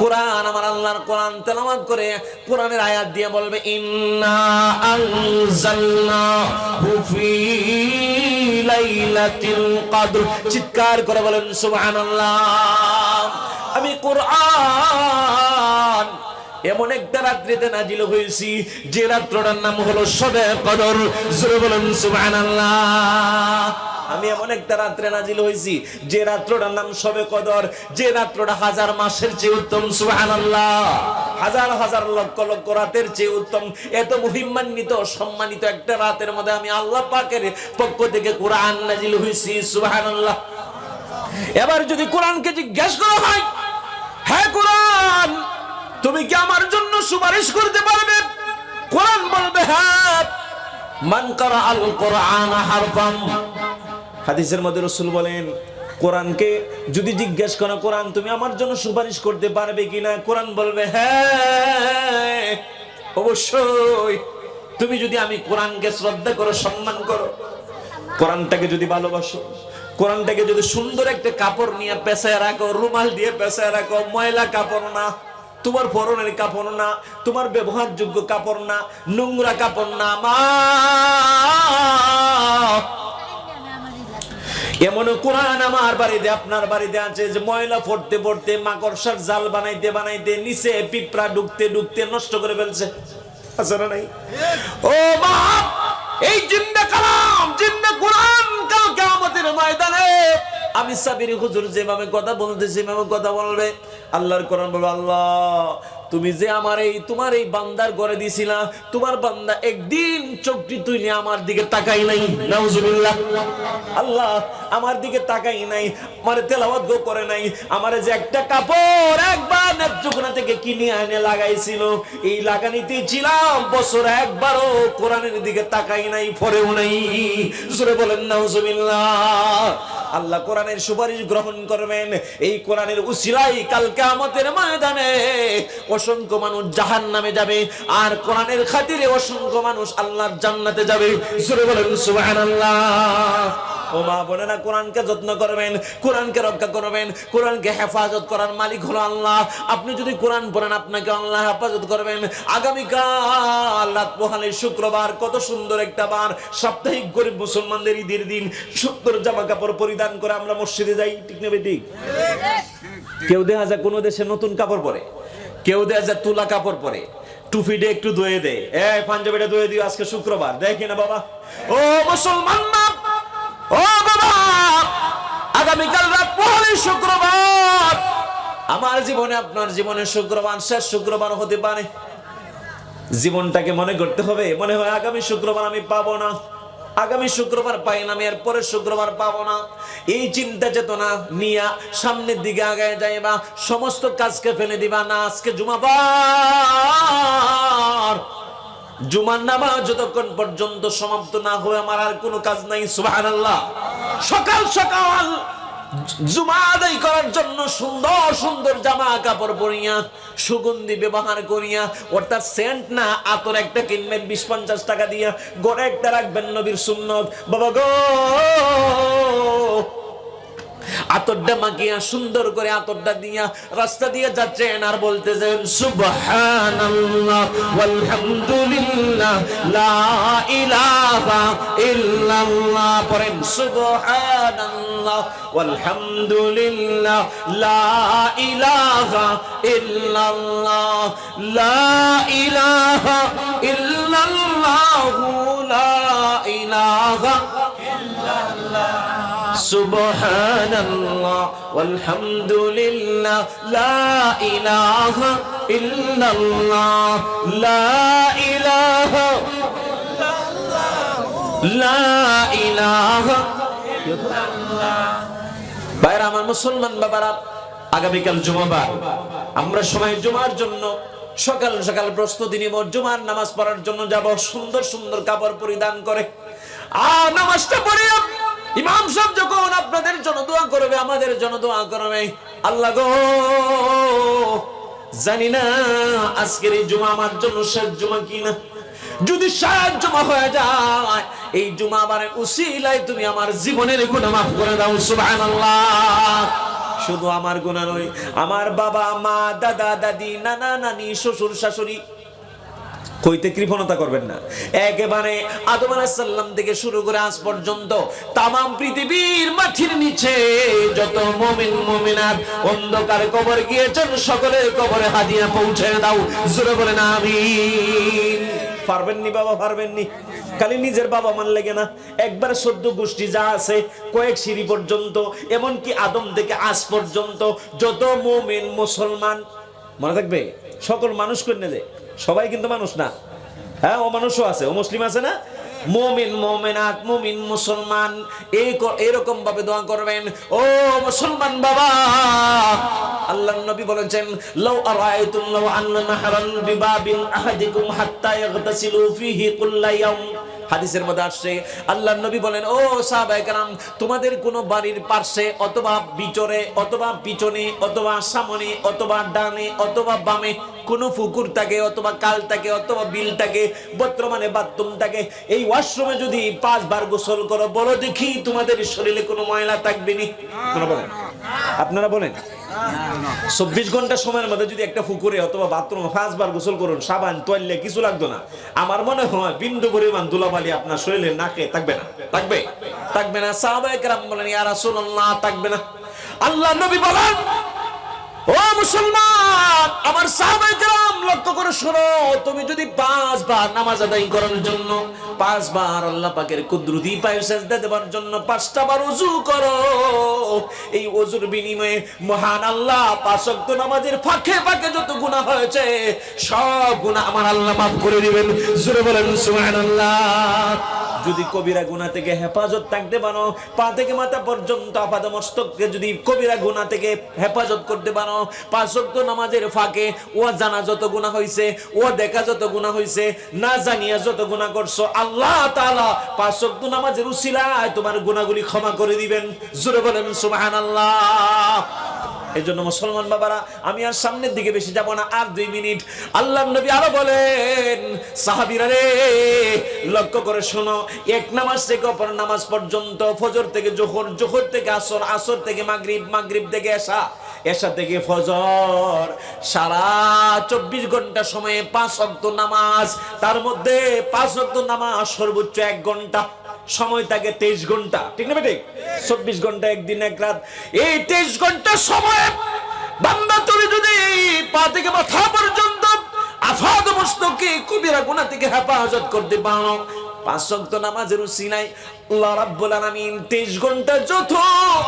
কোরআন আমার আল্লাহর কোরআন তেলাওয়াত করে কোরআনের আয়াত দিয়ে বলবে ইন্না আনজালনাহু ফি লাইলাতিল কদর। চিৎকার করে বলেন সুবহানাল্লাহ। আমি কোরআন এমন একটা রাত্রিতে নাজিল হয়েছি যে রাত্রটার নাম হলো শবে কদর। জোরে বলেন সুবহানাল্লাহ। আমি এমন একটা রাত্রে নাজিল হয়েছি যে রাত্রটার নাম শবে কদর, যে রাত্রটা হাজার মাসের চেয়ে উত্তম। সুবহানাল্লাহ। হাজার হাজার লক্ষ লক্ষ রাতের চেয়ে উত্তম, এত মহিমান্বিত সম্মানিত একটা রাতের মধ্যে আমি আল্লাহ পাকের পক্ষ থেকে কোরআন নাজিল হয়েছি। সুবহানাল্লাহ। এবার যদি কোরআনকে জিজ্ঞাসা করা হয়, হ্যাঁ কোরআন তুমি কি আমার জন্য সুপারিশ করতে পারবে? কোরআন বলবে হ্যাঁ। মান কারা আল কোরআন হারফান। হাদিসের মধ্যে রাসূল বলেন কোরআনকে যদি জিজ্ঞাসা করা কোরআন তুমি আমার জন্য সুপারিশ করতে পারবে কিনা, কোরআন বলবে হ্যাঁ অবশ্যই। তুমি যদি আমি কোরআনকে শ্রদ্ধা করো, সম্মান করো, কোরআনটাকে যদি ভালোবাসো, কোরআনটাকে যদি সুন্দর একটা কাপড় নিয়ে পেঁচায় রাখো, রুমাল দিয়ে পেঁচায় রাখো, ময়লা কাপড় না, তোমার পরনের কাপড় না, তোমার ব্যবহারযোগ্য কাপড় না, নোংরা কাপড় না, মা এমন কোরআন আমার বাড়িতে আপনার বাড়িতে আছে যে ময়লা পড়তে পড়তে মাকড়সার জাল বানাইতে বানাইতে নিচে পিঁপড়া ঢুকতে ঢুকতে নষ্ট করে ফেলছে, আছে না নাই? ও মা, এই জিন্দা কালাম, জিন্দা কোরআন কাল কিয়ামতের ময়দানে আমি সাবিরি হুজুর যেভাবে কথা বলতেছি সেভাবে কথা বলবে। আল্লাহর কোরআন বলবে আল্লাহ তুমি যে আমার এই তোমার এই বান্দার ঘরে দিছিলা, তোমার বান্দা একদিন চোখটি তুলে আমার দিকে তাকাই নাই। নাউজুবিল্লাহ। আল্লাহ আমার দিকে তাকাই নাই, আমার তেলাওয়াত গো করে নাই, আমার যে একটা কাপড় একবার নেত্রকোনা থেকে কিনে এনে লাগাইছিল, এই লাগানিতে ছিলাম বছর একবারও কোরআনের দিকে তাকাই নাই, পরেও নাই। জোরে বলেন নাউজুবিল্লাহ। আল্লাহ কোরআনের সুপারিশ গ্রহণ করবেন। এই কোরআনের উসিলায় কাল কিয়ামতের ময়দানে অসংখ্য মানুষ জাহান্নামে যাবে, আর কোরআনের খাতিরে অসংখ্য মানুষ আল্লাহর জান্নাতে যাবে। জোরে বলেন সুবহানাল্লাহ। ও মা বোনেরা, কোরআনকে যত্ন করবেন, কোরআনকে রক্ষা করবেন, কোরআনকে হেফাজত করার মালিক হলো আল্লাহ। আপনি যদি কোরআন পড়েন আপনাকে আল্লাহ হেফাজত করবেন। আগামীকাল রাত পোহালে শুক্রবার, কত সুন্দর একটা বার, সাপ্তাহিক গরিব মুসলমানদের ঈদের দিন সুন্দর জামা কাপড় পরিধান করে আমরা মসজিদে যাই, ঠিক না বেঠিক? কেউ দেখা যায় কোনো দেশে নতুন কাপড় পরে, কেউ দেখা যায় তুলা কাপড় পরে, টুপিটা একটু ধুয়ে দেয়, এই পাঞ্জাবিটা ধুয়ে দিও আজকে শুক্রবার, দেয় কিনা বাবা? ও মুসলমান মা, ও বাবা, আগামীকাল রাত পোহালে শুক্রবার, আমার জীবনে আপনার জীবনে শুক্রবার শেষ শুক্রবার হতে পারে। জীবনটাকে মনে করতে হবে, মনে হয় আগামী শুক্রবার আমি পাবো না, আগামী শুক্রবার পাই না, আমি এর পরের শুক্রবার পাবো না। এই চিন্তা চেতনা নিয়ে সামনের দিকে আগায় যাইবা, সমস্ত কাজকে ফেলে দিবা না। আজকে জুমাবার, জুমার নামাজ যতক্ষণ পর্যন্ত সমাপ্ত না হয় আমার আর কোনো কাজ নাই। সুবহানাল্লাহ। সকাল সকাল জুমা আদায় করার জন্য সুন্দর সুন্দর জামা কাপড় পরিয়া, সুগন্ধি ব্যবহার করিয়া, অর্থাৎ সেন্ট না আতর একটা কিনবেন 20-50 টাকা দিয়া, ঘরে একটা রাখবেন, নবীর সুন্নত। বাবা গো, আতরটা মাখিয়া সুন্দর করে আতরটা দিয়া রাস্তা দিয়ে যাচ্ছেন আর বলতেছেন সুবহানাল্লাহ ওয়ালহামদুলিল্লাহ লা ইলাহা ইল্লাল্লাহ। পড়েন সুবহানাল্লাহ ওয়ালহামদুলিল্লাহ লা ইলাহা ইল্লাল্লাহ, লা ইলাহা ইল্লাল্লাহ, লা ইলাহা ইল্লাল্লাহ, সুবহানাল্লাহ ওয়ালহামদুলিল্লাহ লা ইলাহা ইল্লাল্লাহ, লা ইলাহা ইল্লাল্লাহ, লা ইলাহা ইল্লাল্লাহ। ভাইরা আমার, মুসলমান বাবারা, আগামীকাল জুমাবার, আমরা সবাই জুমার জন্য সকাল সকাল প্রস্তুতি নিব, জুমার নামাজ পড়ার জন্য যাব। সুন্দর সুন্দর কাপড় পরিধান করে আর নামাজটা পড়ে ইমাম সাহেব যখন আপনাদের জন্য দোয়া করবে, আমাদের জন্য দোয়া করবে, আল্লাহ গো জানি না আজকের এই জুমা আমার জন্য শেষ জুমা কিনা, যদি শেষ জুমা হয়ে যায় এই জুমা বারের উসিলায় তুমি আমার জীবনের গুনাহ মাফ করে দাও। সুবহানাল্লাহ। শুধু আমার গুনাহ নয়, আমার বাবা মা দাদা দাদি নানা নানি শ্বশুর শাশুড়ি কইতে কৃপণতা করবেন না। একেবারে আদম আলাইহিস সালাম থেকে শুরু করে আজ পর্যন্ত তামাম পৃথিবীর মাটির নিচে যত মুমিন মুমিনাত অন্ধকার কবর গিয়েছেন সকলের কবরে হাদিয়া পৌঁছে দাও। জোরে বলেন আমিন। পারবেননি বাবা, পারবেননি। খালি নিজের বাবা মান লাগে না, একবার 14 গোষ্ঠী যা আছে কয়েক সিঁড়ি পর্যন্ত, এমনকি আদম থেকে আজ পর্যন্ত যত মুমিন মুসলমান, মনে থাকবে সকল মানুষ কন্যা যে সবাই কিন্তু মানুষ না, হ্যাঁ ও মানুষও আছে, ও মুসলিম আছে না, মুমিন মুমিনাত মুমিন মুসলমান এরকম ভাবে দোয়া করবেন। ও মুসলমান বাবা, আল্লাহর নবী বলেছেন লাউ আরাইতুম লাউ আন্না নাহরান বিবাবিন আহাদিকুম হাত্তা ইয়াগতাসিলু ফিহি কুল্লা ইয়াউম। হাদিসের মধ্যে আসছে আল্লাহর নবী বলেন, ও সাহাবায়ে কেরাম, তোমাদের কোন বাড়ির পাশে অথবা ভিতরে অথবা পিছনে অথবা সামনে অথবা ডানে অথবা বামে কোন পুকুর থাকে অথবা কাল থাকে অথবা বিল থাকে বর্তমানে বাথরুম থাকে, এই ওয়াশরুমে যদি 5 বার গোসল করো, বলো দেখি তোমাদের শরীরে কোনো ময়লা থাকবে নি? আপনারা বলেন 24 ঘন্টা সময়ের মধ্যে যদি একটা পুকুরে অথবা বাথরুমে 5 বার গোসল করুন, সাবান তোয়াল্লে কিছু লাগতো না, আমার মনে হয় বিন্দু পরিমাণ ধুলাবালি আপনার শরীরে নাকে থাকবে না। থাকবে? থাকবে না। সাহাবায়ে কেরাম বলেন, ইয়া রাসূলুল্লাহ, থাকবে না। আল্লাহ নবী বলেন, ও মুসলমান, আমার সাহাবায়ে কেরাম লক্ষ্য করে শোনো, তুমি যদি 5 বার নামাজ আদায় করার জন্য 5 বার আল্লাহ পাকের কুদরতি পায়ে সিজদা দেওয়ার জন্য 5টা বার ওযু করো, এই ওযুর বিনিময়ে মহান আল্লাহ 5 ওয়াক্ত নামাজের ফাঁকে ফাঁকে যত গুনাহ হয়েছে সব গুনাহ আমার আল্লাহ মাফ করে দিবেন। জোরে বলেন সুবহানাল্লাহ। যদি কবিরা গুনাহ থেকে হেফাজত থাকতে পারো, পা থেকে মাথা পর্যন্ত আপাদ মস্তককে যদি কবিরা গুনাহ থেকে হেফাজত করতে পারো, 5 ওয়াক্ত নামাজের ফাঁকে ও জানা যত গুনাহ হইছে, ও দেখা যত গুনাহ হইছে, না জানিয়া যত গুনাহ করছো, আল্লাহ তাআলা 5 ওয়াক্ত নামাজের উসিলায় তোমার গুনাহগুলি ক্ষমা করে দিবেন। জোরে বলেন সুবহানাল্লাহ। এজন্য মুসলমান বাবারা, আমি আর সামনের দিকে বেশি যাব না, আর 2 মিনিট। আল্লাহর নবী আরো বলেন, সাহাবীরা রে লক্ষ্য করে শোনো, এক নামাজ থেকে অপর নামাজ পর্যন্ত, ফজর থেকে জোহর, জোহর থেকে আসর, আসর থেকে মাগরিব, মাগরিব থেকে এশা, এশা থেকে ফজর, সারা 24 ঘন্টা সময়ে 5 ওয়াক্ত নামাজ, তার মধ্যে 5 ওয়াক্ত নামাজ সর্বোচ্চ 1 ঘন্টা, সময় থাকে 23 ঘন্টা, ঠিক না বেঠিক? 24 ঘন্টা একদিন এক রাত, এই 23 ঘন্টা সময় বান্দা তুমি যদি পা থেকে মাথা পর্যন্ত আফাদ মস্তকে কবিরা গুনাহ থেকে হেফাজত করতে পারো, 5 ওয়াক্ত নামাজের উসিলায় আল্লাহ রাব্বুল আলামিন 23 ঘন্টা যত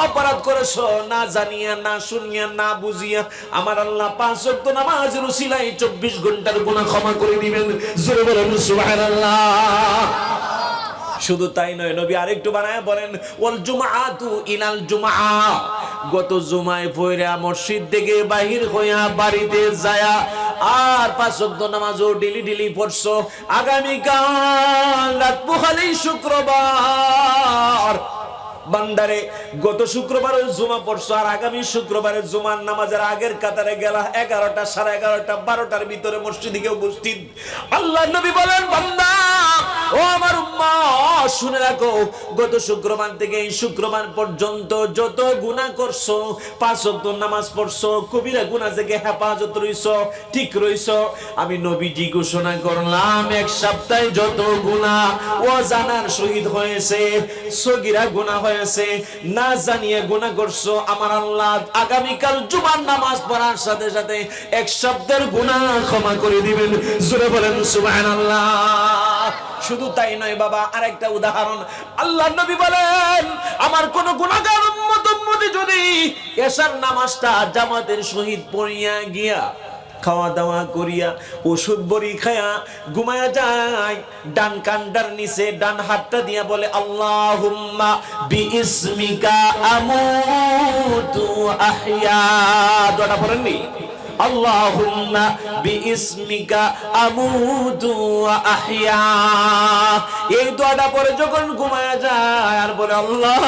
অপরাধ করেছো, না জানিয়া না শুনিয়া না বুঝিয়া, আমার আল্লাহ 5 ওয়াক্ত নামাজের উসিলায় 24 ঘন্টার গুনাহ ক্ষমা করে দিবেন। জোরে বলেন সুবহানাল্লাহ। শুধু তাই নয়, নবী আরেকটু বানায় বলেন, ওয়াল জুমআতু ইলাল জুমআ, গত জুমায় পয়রা মসজিদ থেকে বাহির হইয়া বাড়িতে যায়া আর 5 ওয়াক্ত নামাজও ডেলি ডেলি পড়ছো, আগামী কাল রাত পোহালেই শুক্রবার, বান্দারে গত শুক্রবারে জুমা পড়ছো আর আগামী শুক্রবারে জুমার নামাজের আগের কাতারে গেলা 11টা, 11:30, 12টার ভিতরে মসজিদে গিয়ে উপস্থিত। আল্লাহ নবী বলেন, বান্দা ও আমার উম্মত শুনে রাখো, গত শুক্রবার থেকে এই শুক্রবার পর্যন্ত যত গুনাহ করছো, 5 ওয়াক্ত নামাজ পড়ছো, কবিরা গুনাহ থেকে হেফাজত রইছো, ঠিক রইছো, আমি নবীজি ঘোষণা করলাম 1 সপ্তাহে যত গুনাহ ও জানার শহীদ হয়েছে, সগীরা গুনাহ হয়েছে, না জানিয়ে গুনাহ করছো, আমার আল্লাহ আগামীকাল জুমার নামাজ পড়ার সাথে সাথে 1 সপ্তাহের গুনাহ ক্ষমা করে দিবেন। জোরে বলেন সুবহানাল্লাহ। শুধু তাই নয় বাবা, আরেকটা উদাহরণ, আল্লাহর নবী বলেন, আমার কোন গুনাহগার উম্মত যদি এশার নামাজটা জামাতের সহিত পড়িয়া গিয়া খাওয়া দাওয়া করিয়া ওষুধ বড়ি খায়া ঘুমায়া যায়, ডান কান্ডার নিচে ডান হাতটা দিয়া বলে, আল্লাহুম্মা বিইসমিকা আমুতু আহইয়া, দোয়াটা পড়েননি? আল্লাহুম্মা বিইসমিকা আমুতু ওয়া আহইয়া, এই দোয়াটা পরে যখন ঘুমায়া যায় আর বলে, আল্লাহ,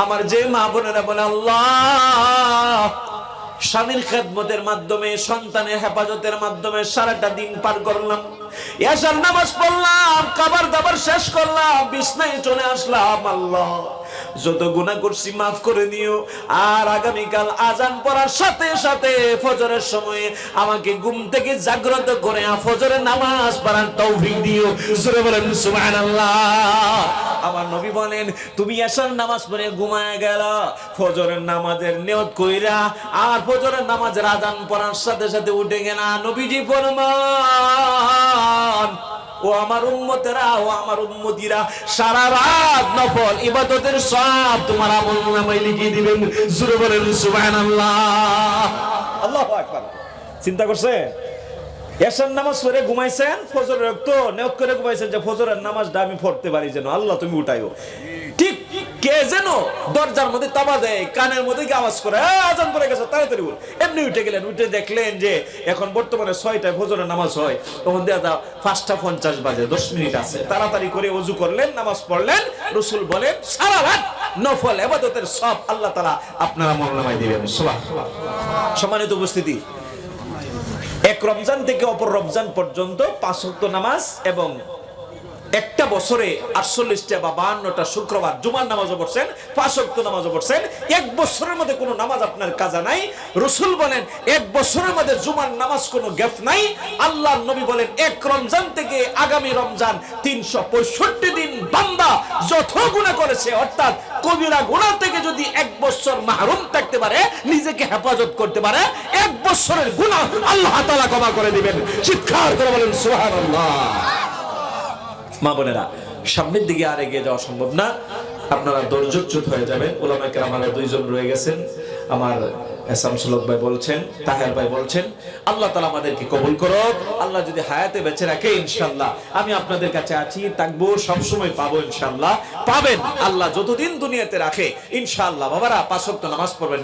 আমার যে মা বোনেরা বলে, আল্লাহ, স্বামীর খেদমতের মাধ্যমে, সন্তানের হেফাজতের মাধ্যমে সারাটা দিন পার করলাম, এশার নামাজ পড়লাম, খাবার দাবার শেষ করলাম, বিছনায় চলে আসলাম। আল্লাহ, যত গুনাহ করছি মাফ করে দিও। আর আগামীকাল আজান পড়ার সাথে সাথে ফজরের সময়ে আমাকে ঘুম থেকে জাগ্রত করে ফজরের নামাজ পড়ার তৌফিক দিও। জোরে বলেন সুবহানাল্লাহ। আমার নবী বলেন, তুমি এশার নামাজ পড়ে ঘুমায় গেল, ফজরের নামাজের নিয়ত কইরা আর ফজরের নামাজের আজান পড়ার সাথে সাথে উঠে গেলা। নবীজি ফরমান, ও আমার উম্মতেরা, ও আমার উম্মতিরা, সারা রাত নফল ইবাদতের সব তোমার আমলনামায় লিখে দিবেন। জোরে বলেন সুবহানাল্লাহ। আল্লাহু আকবার। চিন্তা করছে, এশার নামাজ পড়ে ঘুমাইছেন, ফজরের ওয়াক্ত নিয়ত করে ঘুমাইছেন যে ফজরের নামাজটা আমি পড়তে পারি, যেন আল্লাহ তুমি উঠাইও। ঠিক কে যেন দরজার মধ্যে তাবা দেয়, কানের মধ্যে কি আওয়াজ করে, আজান পড়ে গেছে তাড়াতাড়ি উঠ। এমনি উঠে গেলেন, উঠে দেখলেন যে এখন বর্তমানে 6টায় ফজরের নামাজ হয়, তখন দেখা যায় 5:50 বাজে, 10 মিনিট আছে। তাড়াতাড়ি করে ওযু করলেন, নামাজ পড়লেন। রাসূল বলেন, সারা রাত নফল ইবাদতের সব আল্লাহ তাআলা আপনার আমলনামায় দিবেন। সুবহানাল্লাহ। সম্মানিত উপস্থিতি, এক রমজান থেকে অপর রমজান পর্যন্ত 5 ওয়াক্ত নামাজ এবং একটা বছরে 48টা বা 52টা শুক্রবার জুমার নামাজও পড়ছেন, 5 ওয়াক্ত নামাজও পড়ছেন। এক বছরের মধ্যে কোনো নামাজ আপনার কাজা নাই। রাসূল বলেন, এক বছরের মধ্যে জুমার নামাজ কোনো গ্যাপ নাই। আল্লাহর নবী বলেন, এক রমজান থেকে আগামী রমজান 365 দিন বান্দা যত গুনাহ করেছে, অর্থাৎ কবিরা গুনাহ থেকে যদি এক বছর মাহরুম থাকতে পারে, নিজেকে হেফাজত করতে পারে, এক বছরের গুনাহ আল্লাহ তাআলা ক্ষমা করে দিবেন। চিৎকার করে বলেন সুবহানাল্লাহ। মা বোনেরা, সামনের দিকে আর এগিয়ে যাওয়া সম্ভব না, আপনারা ধৈর্যচ্যুত হয়ে যাবেন। উলামায়ে কেরাম আমার 2 জন রয়ে গেছেন, আমার শামসুল হক ভাই বলছেন, তাহের ভাই বলছেন। আল্লাহ তাআলা আমাদেরকে কবুল করুক। আল্লাহ যদি হায়াতে বেঁচে রাখে, ইনশাআল্লাহ আমি আপনাদের কাছে আছি, থাকবো, সব সময় পাবো, ইনশাআল্লাহ পাবেন। আল্লাহ যতদিন দুনিয়াতে রাখে, ইনশাআল্লাহ বাবারা 5 ওয়াক্ত নামাজ পড়বেন।